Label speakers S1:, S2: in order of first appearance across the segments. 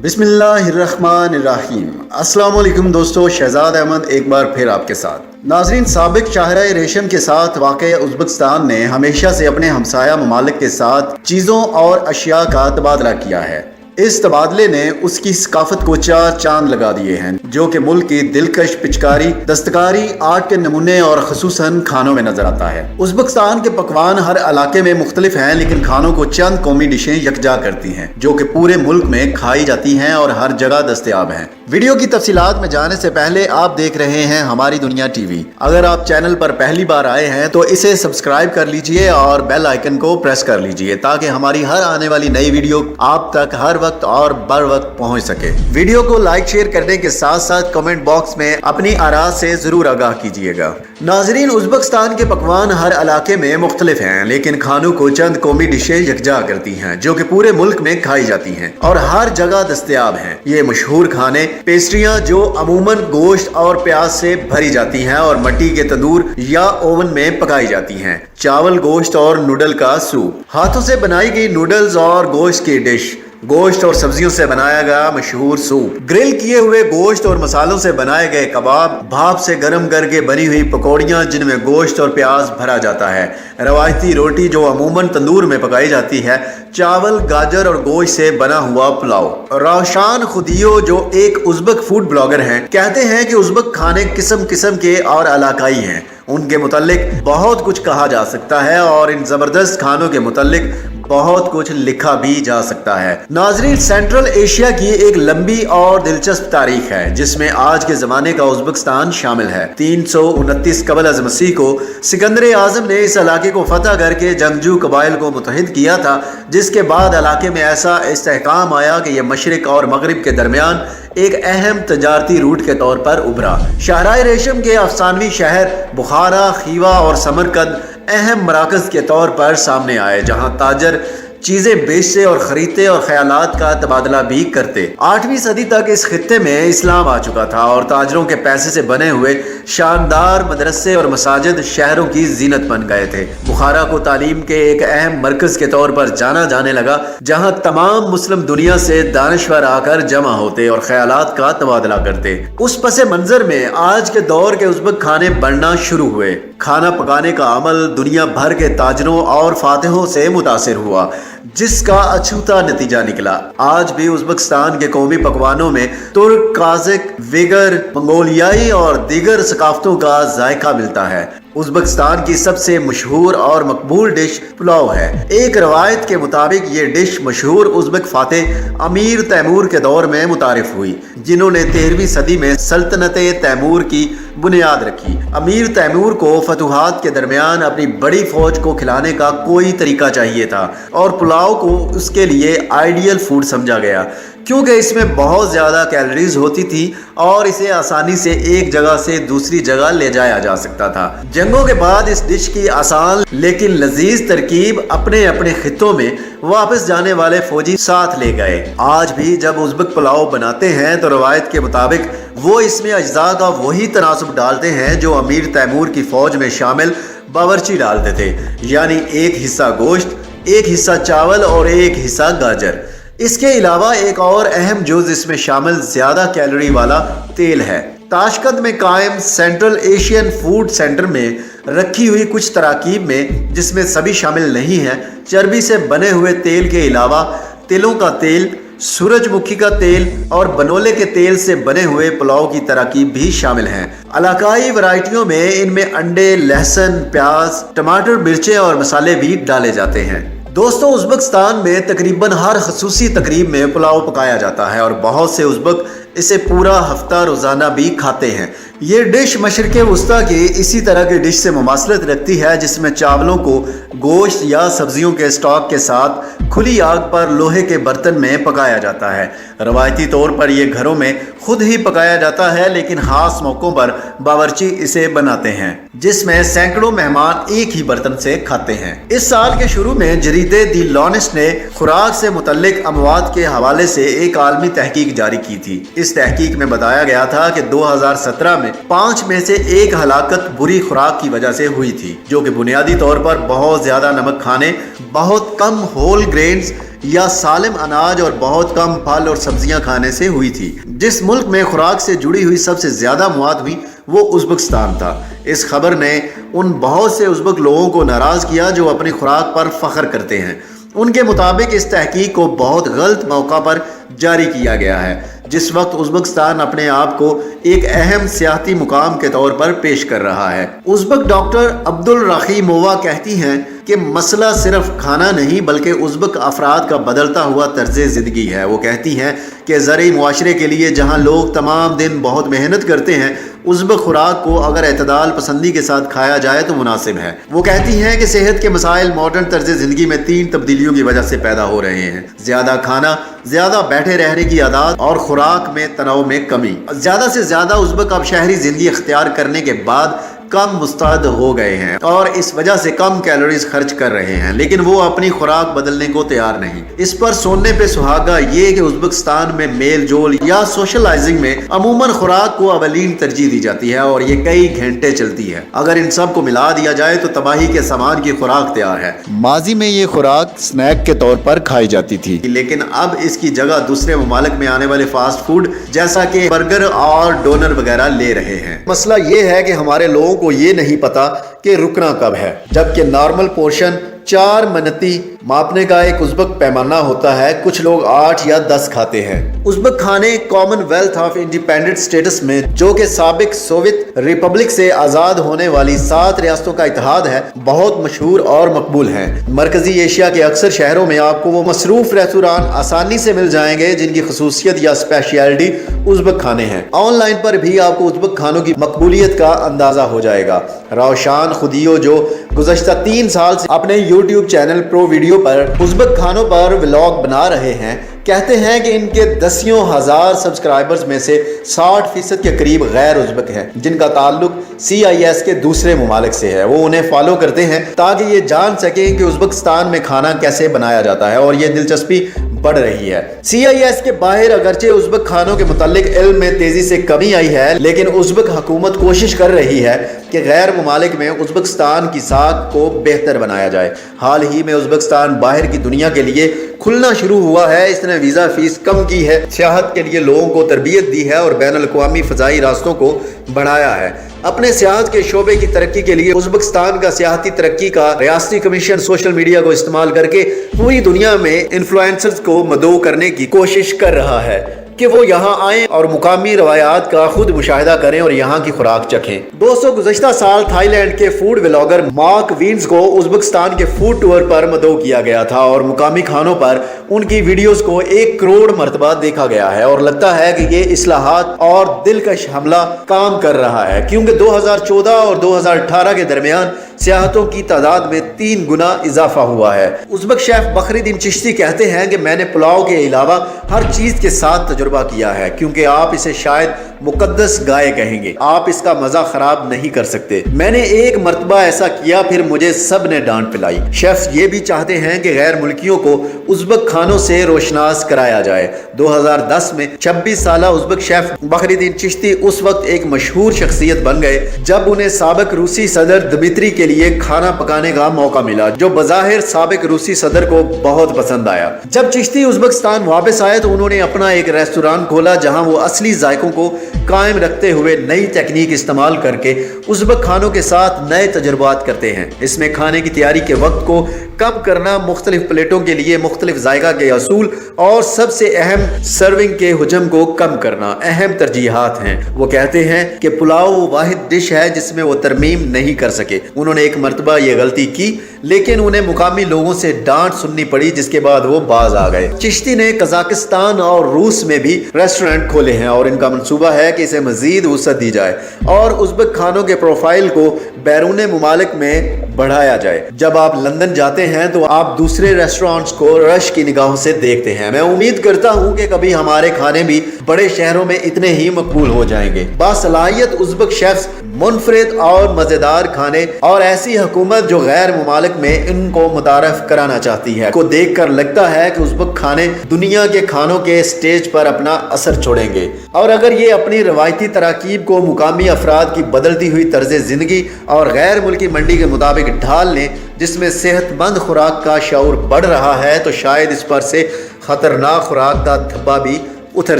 S1: बिस्मिल्लाहिर्रहमानिर्रहीम। अस्सलाम वालेकुम दोस्तों, शहजाद अहमद एक बार फिर आपके साथ। नाजरीन, साबिक शाहराए रेशम के साथ वाक़ उज़्बेकिस्तान ने हमेशा से अपने हमसाया ममालिक के साथ चीज़ों और अशिया का तबादला किया है। इस तबादले ने उसकी सकाफत को चार चांद लगा दिए हैं, जो कि मुल्क की दिलकश पिचकारी, दस्तकारी, आर्ट के नमूने और खसूसन खानों में नजर आता है। उज़्बेकिस्तान के पकवान हर इलाके में मुख्तलिफ हैं, लेकिन खानों को चंद कौमी डिशें यकजा करती हैं, जो कि पूरे मुल्क में खाई जाती हैं और हर जगह दस्तयाब हैं। वीडियो की तफसीलात में जाने से पहले आप देख रहे हैं हमारी दुनिया टीवी। अगर आप चैनल पर पहली बार आए हैं तो इसे सब्सक्राइब कर लीजिए और बेल आइकन को प्रेस कर लीजिए, ताकि हमारी हर आने वाली नई वीडियो आप तक हर वक्त और बर वक्त पहुंच सके। वीडियो को लाइक शेयर करने के साथ साथ कमेंट बॉक्स में अपनी आरा से जरूर आगाह कीजिएगा। नाजरीन, उज़्बेकिस्तान के पकवान हर इलाके में मुख्तलिफ हैं, लेकिन खानों को चंद कौमी डिशें यकजा करती हैं, जो कि पूरे मुल्क में खाई जाती हैं और हर जगह दस्तयाब हैं। ये मशहूर खाने पेस्ट्रियां जो अमूमन गोश्त और प्याज से भरी जाती हैं और मिट्टी के तंदूर या ओवन में पकाई जाती हैं। चावल, गोश्त और नूडल का सूप, हाथों से बनाई गई नूडल्स और गोश्त की डिश, गोश्त और सब्जियों से बनाया गया मशहूर सूप, ग्रिल किए हुए गोश्त और मसालों से बनाए गए कबाब, भाप से गर्म करके बनी हुई पकौड़ियाँ जिनमें गोश्त और प्याज भरा जाता है, रवायती रोटी जो अमूमन तंदूर में पकाई जाती है, चावल, गाजर और गोश्त से बना हुआ पुलाव। रोशान खुदियो, जो एक उज़्बेक फूड ब्लॉगर हैं, कहते हैं कि उज़्बेक खाने किस्म किस्म के और इलाकाई हैं। उनके मुतालिक बहुत कुछ कहा जा सकता है और इन जबरदस्त खानों के मुतालिक बहुत कुछ लिखा भी जा सकता है। नाजरीन, सेंट्रल एशिया की एक लंबी और दिलचस्प तारीख है, जिसमें आज के जमाने का उज़्बेकिस्तान शामिल है। 329 कबल अज़ मसीह को सिकंदर आजम ने इस इलाके को फतह करके जंगजू कबाइल को मुत्तहिद किया था, जिसके बाद इलाके में ऐसा इस्तेहकाम आया कि यह मशरिक और मगरिब के दरमियान एक अहम तजारती रूट के तौर पर उभरा। शाहराए रेशम के अफसानवी शहर बुखारा, खीवा और समरकंद अहम मराकज़ के तौर पर सामने आए, जहां ताजर चीजें बेचते और खरीदते और ख्यालात का तबादला भी करते। 8वीं सदी तक इस खित्ते में इस्लाम आ चुका था और ताजरों के पैसे से बने हुए शानदार मदरसे और मसाजिद शहरों की जीनत बन गए थे। बुखारा को तालीम के एक अहम मरकज के तौर पर जाना जाने लगा, जहां तमाम मुस्लिम दुनिया से दानिश्वर आकर जमा होते और ख्यालात का तबादला करते। उस पसे मंजर में आज के दौर के उज़्बेक खाने बनना शुरू हुए। खाना पकाने का अमल दुनिया भर के ताजरों और फातिहों से मुतासिर हुआ, जिसका अछूता नतीजा निकला। आज भी उज़्बेकिस्तान के कौमी पकवानों में तुर्क, काज़िक, विगर, मंगोलियाई और दीगर सकाफतों का जायका मिलता है। उज़्बेकिस्तान की सबसे मशहूर और मकबूल डिश पुलाव है। एक रवायत के मुताबिक ये डिश मशहूर उज़्बेक फातेह अमीर तैमूर के दौर में मुतारिफ हुई, जिन्होंने 13वीं सदी में सल्तनत तैमूर की बुनियाद रखी। अमीर तैमूर को फतुहात के दरमियान अपनी बड़ी फौज को खिलाने का कोई तरीका चाहिए था और पुलाव को उसके लिए आइडियल फूड समझा गया, क्योंकि इसमें बहुत ज़्यादा कैलोरीज होती थी और इसे आसानी से एक जगह से दूसरी जगह ले जाया जा सकता था। जंगों के बाद इस डिश की आसान लेकिन लजीज तरकीब अपने अपने खित्तों में वापस जाने वाले फौजी साथ ले गए। आज भी जब उज़्बेक पुलाव बनाते हैं तो रवायत के मुताबिक वो इसमें अज्जा का वही तनासुब डालते हैं जो अमीर तैमूर की फौज में शामिल बावर्ची डालते थे, यानी एक हिस्सा गोश्त, एक हिस्सा चावल और एक हिस्सा गाजर। इसके अलावा एक और अहम जुज़ इसमें शामिल ज्यादा कैलोरी वाला तेल है। ताशकंद में कायम सेंट्रल एशियन फूड सेंटर में रखी हुई कुछ तराकीब में, जिसमें सभी शामिल नहीं है, चर्बी से बने हुए तेल के अलावा तिलों का तेल, सूरजमुखी का तेल और बनोले के तेल से बने हुए पुलाव की तराकीब भी शामिल हैं। इलाकाई वैरायटियों में इनमें अंडे, लहसुन, प्याज, टमाटर, मिर्चें और मसाले भी डाले जाते हैं। दोस्तों, उज़्बेकिस्तान में तकरीबन हर खसूसी तकरीब में पुलाव पकाया जाता है और बहुत से उज़्बेक इसे पूरा हफ्ता रोज़ाना भी खाते हैं। ये डिश मशरिक़ वस्ता की इसी तरह की डिश से मुमासलत रखती है, जिसमें चावलों को गोश्त या सब्जियों के स्टॉक के साथ खुली आग पर लोहे के बर्तन में पकाया जाता है। रवायती तौर पर यह घरों में खुद ही पकाया जाता है, लेकिन खास मौक़ों पर बावर्ची इसे बनाते हैं, जिसमें सैकड़ों मेहमान एक ही बर्तन से खाते हैं। इस साल के शुरू में जरीदे दी लॉनेस्ट ने खुराक से मुतल्लिक अमवात के हवाले से एक आलमी तहकीक जारी की थी। इस तहकीक में बताया गया था कि 2017 में 5 में से 1 हलाकत बुरी खुराक की वजह से हुई थी, जो कि बुनियादी तौर पर बहुत ज्यादा नमक खाने, बहुत कम होल ग्रेन्स یا सालिम अनाज और बहुत कम फल और सब्जियां खाने से हुई थी। जिस मुल्क में खुराक से जुड़ी हुई सबसे ज़्यादा मौत हुई वो उज़्बेकिस्तान था। इस खबर ने उन बहुत से उज़्बेक लोगों को नाराज़ किया जो अपनी खुराक पर फ़ख्र करते हैं। उनके मुताबिक इस तहकीक को बहुत गलत मौका पर जारी किया गया है, जिस वक्त उज़्बेकिस्तान अपने आप को एक अहम सियासी मुकाम के तौर पर पेश कर रहा है। उज़्बेक डॉक्टर अब्दुल रहीमोवा कहती हैं कि मसला सिर्फ खाना नहीं बल्कि उज़्बेक अफराद का बदलता हुआ तर्ज ज़िंदगी है। वो कहती हैं कि ज़रई मुआशरे के लिए जहाँ लोग तमाम दिन बहुत मेहनत करते हैं, उज़्बेक खुराक को अगर एतदाल पसंदी के साथ खाया जाए तो मुनासिब है। वो कहती हैं कि सेहत के मसाइल मॉडर्न तर्ज ज़िंदगी में 3 तब्दीलियों की वजह से पैदा हो रहे हैं: ज़्यादा खाना, ज़्यादा बैठे रहने की आदत और खुराक में तनाव में कमी। ज़्यादा से ज़्यादा उज़्बेक अब शहरी ज़िंदगी इख्तियार करने के बाद कम मुस्तैद हो गए हैं और इस वजह से कम कैलोरीज खर्च कर रहे हैं, लेकिन वो अपनी खुराक बदलने को तैयार नहीं। इस पर सोने पे सुहागा ये कि उज़्बेकिस्तान में मेल जोल या सोशलाइजिंग में अमूमन खुराक को अवलीन तरजीह दी जाती है और ये कई घंटे चलती है। अगर इन सब को मिला दिया जाए तो तबाही के सामान की खुराक तैयार है। माजी में ये खुराक स्नैक के तौर पर खाई जाती थी, लेकिन अब इसकी जगह दूसरे ममालिक में आने वाले फास्ट फूड जैसा कि बर्गर और डोनर वगैरह ले रहे हैं। मसला ये है कि हमारे लोगों को ये नहीं पता कि रुकना कब है, जबकि नॉर्मल पोर्शन 4 मिनटी मापने का एक उज़्बेक पैमाना होता है। कुछ लोग 8 या 10 खाते हैं। उज़्बेक खाने कॉमनवेल्थ ऑफ इंडिपेंडेंट स्टेटस में, जो कि साबिक सोवियत रिपब्लिक से आज़ाद होने वाली 7 रियासतों का इत्तेहाद है, बहुत मशहूर और मकबूल हैं। मरकजी एशिया के अक्सर शहरों में आपको वो मसरूफ रेस्तोरां आसानी से मिल जाएंगे जिनकी खसूसियत या स्पेशलिटी उज़्बेक खाने हैं। ऑनलाइन पर भी आपको उज़्बेक खानों की मकबूलियत का अंदाज़ा हो जाएगा। रोशान खुदियो, जो गुज़श्ता 3 साल से अपने यूट्यूब चैनल प्रो वीडियो पर उज़्बेक खानों पर व्लॉग बना रहे हैं, कहते हैं कि इनके दसियों हजार सब्सक्राइबर्स में से 60% के करीब गैर उज़्बेक हैं, जिनका ताल्लुक CIS के दूसरे ममालिक से है। वो उन्हें फॉलो करते हैं ताकि ये जान सकें कि उज़्बेकिस्तान में खाना कैसे बनाया जाता है, और ये दिलचस्पी बढ़ रही है। CIS के बाहर अगरचे उज़्बेक खानों के मुतालिक इल्म में तेजी से कमी आई है, लेकिन उज़्बेक हुकूमत कोशिश कर रही है कि गैर ममालिक में उज़्बेकिस्तान की साख को बेहतर बनाया जाए। हाल ही में उज़्बेकिस्तान बाहर की दुनिया के लिए खुलना शुरू हुआ है। इसने वीज़ा फीस कम की है, सियाहत के लिए लोगों को तरबियत दी है और बैनुल-अक़वामी फ़ज़ाई रास्तों को बढ़ाया है। अपने सियाहत के शोबे की तरक्की के लिए उज़्बेकिस्तान का सियाहती तरक्की का रियासती कमीशन सोशल मीडिया को इस्तेमाल करके पूरी दुनिया में इन्फ्लुएंसर्स को मदऊ करने की कोशिश कर रहा है कि वो यहाँ आएँ और मुकामी रवायात का खुद मुशाहिदा करें और यहाँ की खुराक चखें। दोस्तों, गुज़श्ता साल थाईलैंड के फूड व्लॉगर मार्क वीन्स को उज़्बेकिस्तान के फूड टूर पर मदऊ किया गया था और मुकामी खानों पर उनकी वीडियोस को 1 करोड़ मरतबा देखा गया है, और लगता है कि ये इस्लाहात और दिलकश हमला काम कर रहा है, क्योंकि 2014 और 2018 के दरमियान सियाहतों की तादाद में 3 गुना इजाफा हुआ है। उज़्बेक शेफ बखरुद्दीन चिश्ती कहते हैं कि मैंने पुलाव के अलावा हर चीज़ के साथ तजुर्बा किया है, क्योंकि आप इसे शायद मुकद्दस गाय कहेंगे, आप इसका मज़ा ख़राब नहीं कर सकते। मैंने एक मरतबा ऐसा किया, फिर मुझे सब ने डांट पिलाई। शेफ्स ये भी चाहते हैं कि गैर मुल्कियों को उज़्बेक खानों से रोशनास कराया जाए। 2010 में 26 साला उज़्बेक शेफ बखरुद्दीन चिश्ती उस वक्त एक मशहूर शख्सियत बन गए जब उन्हें साबिक रूसी सदर दमित्री के लिए खाना पकाने का मौका मिला, जो बज़ाहिर साबिक रूसी सदर को बहुत पसंद आया। जब चिश्ती उज़्बेकिस्तान वापस आए तो उन्होंने अपना एक रेस्टोरेंट खोला, जहां वो असली जायकों को कायम रखते हुए नई तकनीक इस्तेमाल करके उज़्बेक खानों के साथ नए तजुर्बात करते हैं। इसमें खाने की तैयारी के वक्त को कम करना, मुख्तलिफ प्लेटों के लिए मुख्तलिफ जायका के असूल और सबसे अहम सर्विंग के हुजम को कम करना अहम तरजीहात हैं। वो कहते हैं कि पुलाव वो वाहिद डिश है जिसमें वो तरमीम नहीं कर सके। उन्होंने एक मरतबा ये गलती की, लेकिन उन्हें मुकामी लोगों से डांट सुननी पड़ी, जिसके बाद वो बाज आ गए। चिश्ती ने कजाकिस्तान और रूस में भी रेस्टोरेंट खोले हैं और इनका मंसूबा है कि इसे मजीद वसअत दी जाए और उज़्बेक खानों के प्रोफाइल को बैरून मुमालिक में बढ़ाया जाए। जब आप लंदन जाते हैं तो आप दूसरे रेस्टोरेंट्स को रश की निगाहों से देखते हैं। मैं उम्मीद करता हूं कि कभी हमारे खाने भी बड़े शहरों में इतने ही मकबूल हो जाएंगे। बासलाहियत उज़्बेक शेफ्स, मुनफरिद और मजेदार खाने और ऐसी हुकूमत जो गैर मुमालिक में इनको मुतारफ कराना चाहती है को देख कर लगता है कि उज़्बेक खाने दुनिया के खानों के स्टेज पर अपना असर छोड़ेंगे। और अगर ये अपनी रवायती तराकीब को मुकामी अफराद की बदलती हुई तर्ज ज़िंदगी और गैर मुल्की मंडी के मुताबिक ढाल लें, जिसमें सेहतमंद खुराक का शऊर बढ़ रहा है, तो शायद इस पर से खतरनाक खुराक का धब्बा भी उतर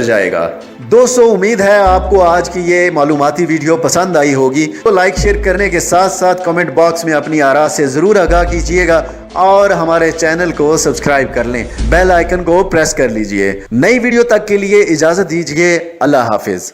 S1: जाएगा। दोस्तों, उम्मीद है आपको आज की ये मालूमाती वीडियो पसंद आई होगी, तो लाइक शेयर करने के साथ साथ कमेंट बॉक्स में अपनी आरा से ज़रूर आगाह कीजिएगा और हमारे चैनल को सब्सक्राइब कर लें, बेल आइकन को प्रेस कर लीजिए। नई वीडियो तक के लिए इजाज़त दीजिए। अल्लाह हाफिज़।